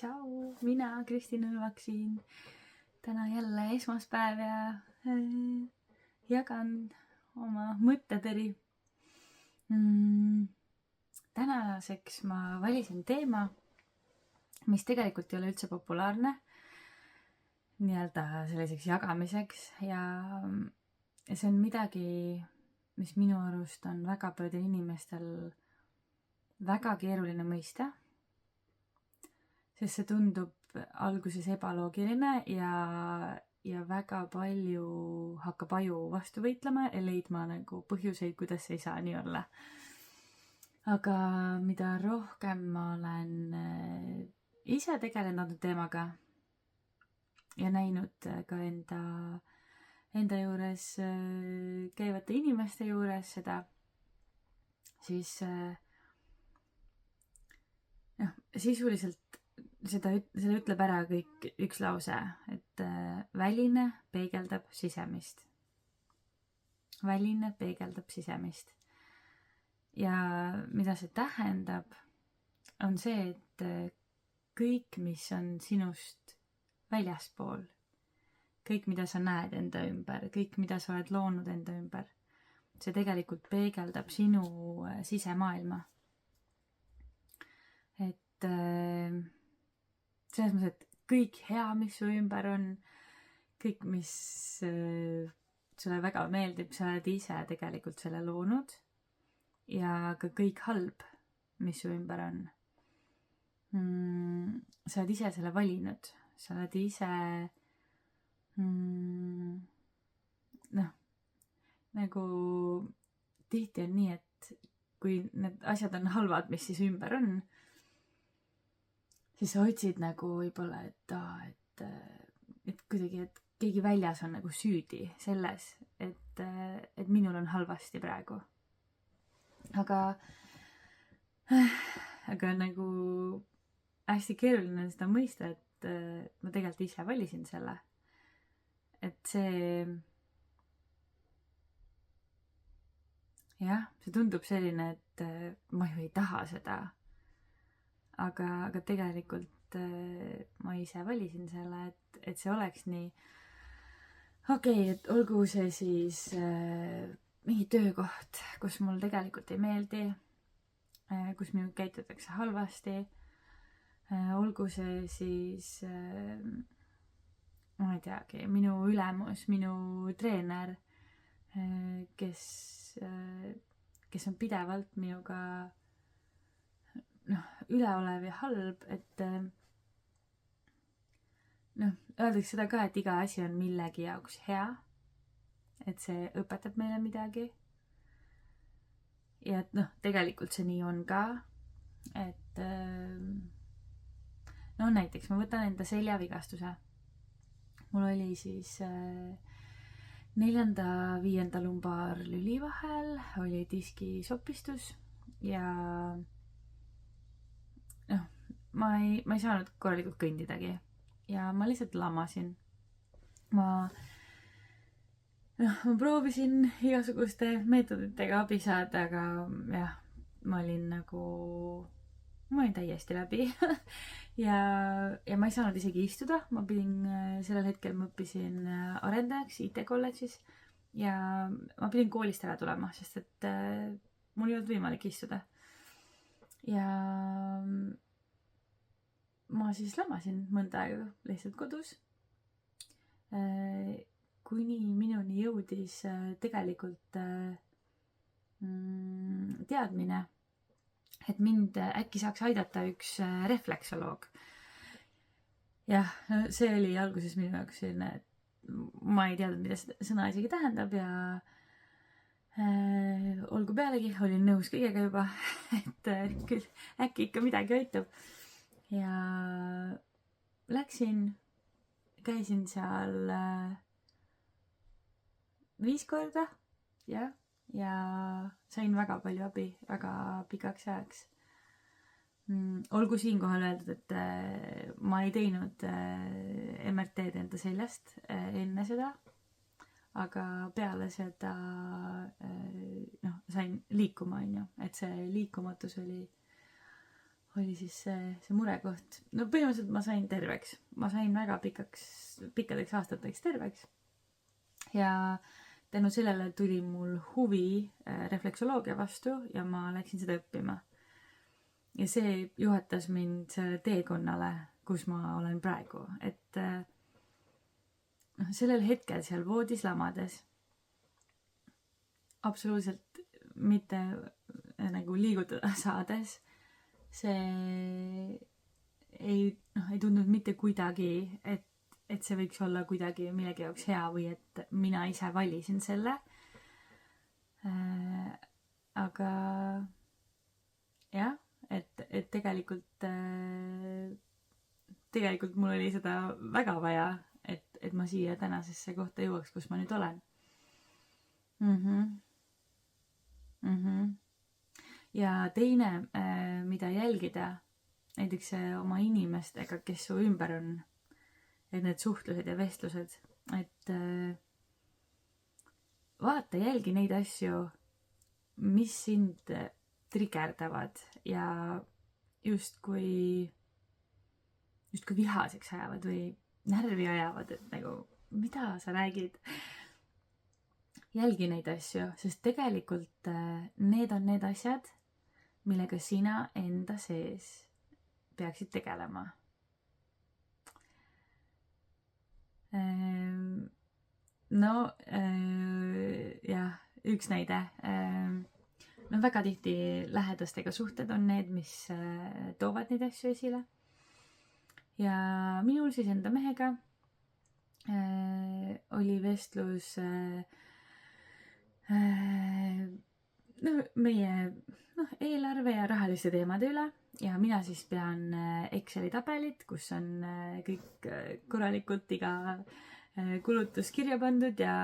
Tšau, mina Kristin Õlvak siin. Täna jälle esmaspäev ja jagan oma mõtteteri. Tänaseks ma valisin teema, mis tegelikult ei ole üldse populaarne nii-öelda selliseks jagamiseks ja see on midagi, mis minu arust on väga paljudel inimestel väga keeruline mõista, sest see tundub alguses ebaloogiline ja väga palju hakkab aju vastu võitlema ja leidma nagu põhjuseid, kuidas see ei saa nii olla. Aga mida rohkem ma olen ise tegelenud teemaga ja näinud ka enda juures käivate inimeste juures seda, siis sisuliselt seda ütleb ära kõik üks lause, et väline peegeldab sisemist. Väline peegeldab sisemist. Ja mida see tähendab, on see, et kõik, mis on sinust väljaspool, kõik, mida sa näed enda ümber, kõik, mida sa oled loonud enda ümber, see tegelikult peegeldab sinu sisemaailma. Et selles mõttes, et kõik hea, mis su ümber on, kõik, mis sulle väga meeldib, sa oled ise tegelikult selle loonud ja ka kõik halb, mis su ümber on. Sa oled ise selle valinud, sa oled ise nagu tihti on nii, et kui need asjad on halvad, mis siis ümber on, siis sa otsid nagu võib-olla, et kuidagi, et keegi väljas on nagu süüdi selles, et minul on halvasti praegu. Aga nagu hästi keeruline seda mõista, et ma tegelikult ise valisin selle. Et see tundub selline, et ma ju ei taha seda. Aga tegelikult ma ise valisin selle, et see oleks nii okei, et olgu see siis mingi töökoht, kus mul tegelikult ei meeldi, kus minul käitutakse halvasti, olgu see siis ma ei teagi, minu ülemus, minu treener, kes on pidevalt minuga üleolev ja halb, et öeldakse seda ka, et iga asi on millegi jaoks hea, et see õpetab meile midagi. Ja et tegelikult see nii on ka, et näiteks ma võtan enda seljavigastuse. Mul oli siis 4.–5. lumbaarlüli vahel oli diskisopistus ja ma ei saanud korralikult kõndidagi ja ma lihtsalt lamasin. Ma proovisin igasuguste meetoditega abi saada, aga jah, ma olin täiesti läbi ja ma ei saanud isegi istuda. Ma pidin sellel hetkel, ma õppisin arendajaks IT-kolledžis ja ma pidin koolist ära tulema, sest et mul ei olnud võimalik istuda. Ja ma siis lamasin mõnda aega lihtsalt kodus, kuni minuni jõudis tegelikult teadmine, et mind äkki saaks aidata üks refleksoloog. Jah, see oli alguses minu jaoks selline, et ma ei teadnud, mida see sõna isegi tähendab ja olgu pealegi, olin nõus kõigega juba, et küll äkki ikka midagi aitab. Ja käisin seal 5 korda ja sain väga palju abi väga pikaks ajaks. Olgu siinkohal öeldud, et ma ei teinud MRT-d enda seljast enne seda, aga peale seda sain liikuma, et see liikumatus oli siis see murekoht. No põhimõtteliselt ma sain terveks. Ma sain väga pikkadeks aastateks terveks. Ja tänu sellele tuli mul huvi refleksoloogia vastu ja ma läksin seda õppima. Ja see juhatas mind sellele teekonnale, kus ma olen praegu. Et sellel hetkel seal voodis lamades absoluutselt mitte nagu liigutada saades see ei tundnud mitte kuidagi, et see võiks olla kuidagi millegi jaoks hea või et mina ise valisin selle. Aga jah, et tegelikult mul oli seda väga vaja, et ma siia tänasesse kohta jõuaks, kus ma nüüd olen. Ja teine, mida jälgida, näiteks oma inimestega, kes su ümber on, et need suhtlused ja vestlused, et vaata, jälgi neid asju, mis sind trigerdavad ja justkui vihaseks ajavad või närvi ajavad, et nagu, mida sa räägid. Jälgi neid asju, sest tegelikult need on need asjad, millega sina enda sees peaksid tegelema. Jah, üks näide. Väga tihti lähedastega suhted on need, mis toovad neid asju esile. Ja minul siis enda mehega oli vestlus meie eelarve ja rahaliste teemade üle ja mina siis pean Exceli tabelit, kus on kõik korralikult iga kulutus kirja pandud ja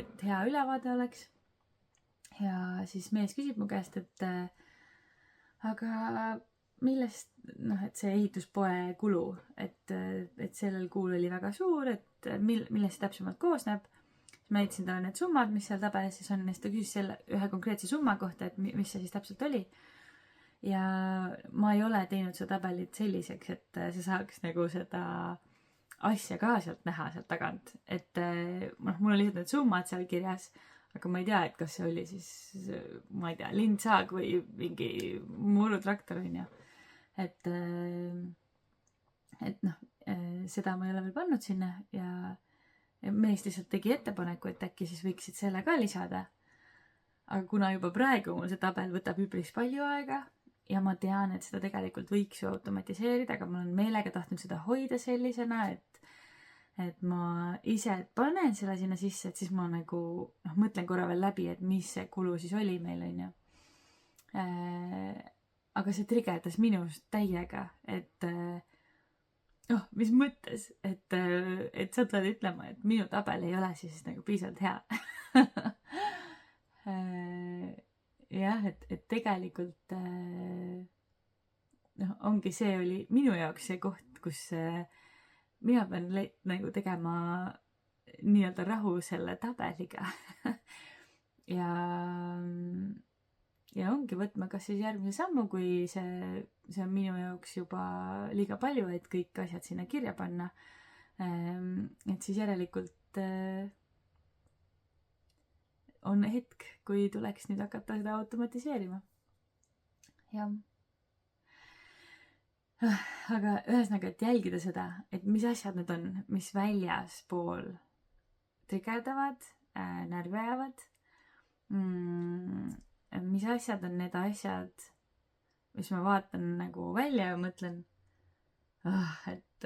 et hea ülevaade oleks. Ja siis mees küsib mu käest, et aga millest, et see ehituspoe kulu, et sellel kuul oli väga suur, et millest täpsemalt koosneb. Ma näitasin talle need summad, mis seal tabelis siis on, ja ta küsis selle ühe konkreetse summa kohta, et mis see siis täpselt oli. Ja ma ei ole teinud seda tabelit selliseks, et see saaks nagu seda asja ka sealt näha sealt tagant. Et mul on lihtsalt need summad seal kirjas, aga ma ei tea, et kas see oli siis, ma ei tea, lindsaag või mingi murutraktor on ju. Et seda ma ei ole veel pannud sinna ja mees lihtsalt tegi ettepaneku, et äkki siis võiksid selle ka lisada. Aga kuna juba praegu mul see tabel võtab üpris palju aega ja ma tean, et seda tegelikult võiks ju automatiseerida, aga ma olen meelega tahtnud seda hoida sellisena, et ma ise panen selle sinna sisse, et siis ma nagu mõtlen korra veel läbi, et mis see kulu siis oli meil, on ju. Aga see trigerdas minust täiega, et mis mõttes, et sa tuled ütlema, et minu tabel ei ole siis nagu piisavalt hea. Jah, et tegelikult ongi see oli minu jaoks see koht, kus mina pean nagu tegema nii-öelda rahu selle tabeliga. Ja ongi võtma kas siis järgmise sammu, kui see on minu jaoks juba liiga palju, et kõik asjad sinna kirja panna. Et siis järelikult on hetk, kui tuleks nüüd hakata seda automatiseerima. Jah. Aga ühesõnaga, et jälgida seda, et mis asjad need on, mis väljaspool trigerdavad, närvi ajavad. Mis asjad on need asjad, mis ma vaatan nagu välja ja mõtlen, et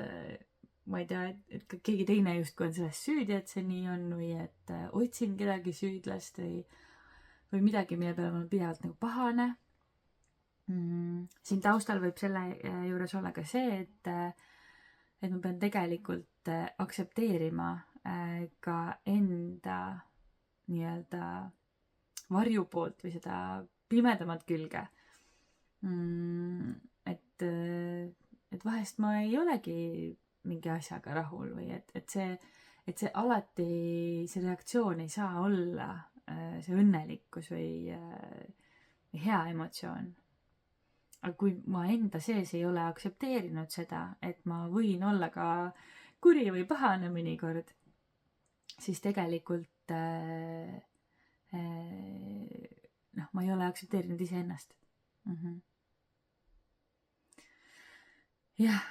ma ei tea, et keegi teine justkui on selles süüdi, et see nii on või et otsin kedagi süüdlast või midagi, mille peale ma olen pidevalt nagu pahane. Siin taustal võib selle juures olla ka see, et ma pean tegelikult aktsepteerima ka enda nii-öelda varju poolt või seda pimedamat külge. Et vahest ma ei olegi mingi asjaga rahul või et see alati, see reaktsioon ei saa olla see õnnelikkus või hea emotsioon. aga kui ma enda sees ei ole aktsepteerinud seda, et ma võin olla ka kuri või pahane mõnikord, siis tegelikult ma ei ole aktsepteerinud iseennast. jah.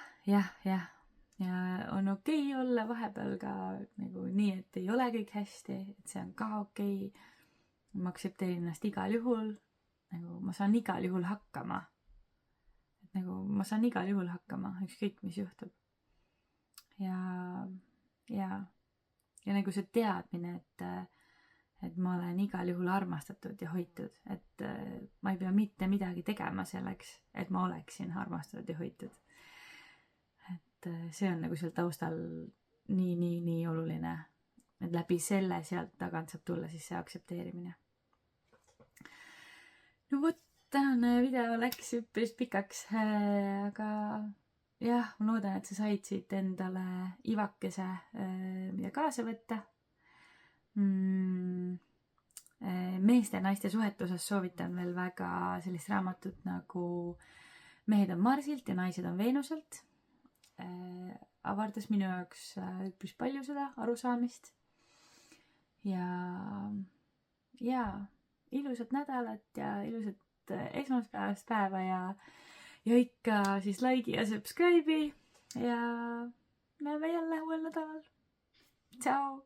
Ja on okei olla vahepeal ka nagu nii, et ei ole kõik hästi, et see on ka okei. Ma aktsepteerin ennast igal juhul, nagu ma saan igal juhul hakkama. Et nagu ma saan igal juhul hakkama, ükskõik mis juhtub. Ja nagu see teadmine, et ma olen igal juhul armastatud ja hoitud, et ma ei pea mitte midagi tegema selleks, et ma oleksin armastatud ja hoitud. Et see on nagu seal taustal nii oluline, et läbi selle sealt tagant saab tulla siis see aktsepteerimine. No vot, tänane video läks üpris pikaks, aga jah, ma loodan, et sa said siit endale ivakese, mida kaasa võtta. Meeste ja naiste suhete osas soovitan veel väga sellist raamatut nagu Mehed on Marsilt ja naised on Veenuselt. Avardas minu jaoks üpris palju seda arusaamist. Ja ilusat nädalat ja ilusat esmaspäevast päeva ja ikka siis like'i ja subscribe'i ja näeme jälle uuel nädalal. Tšau!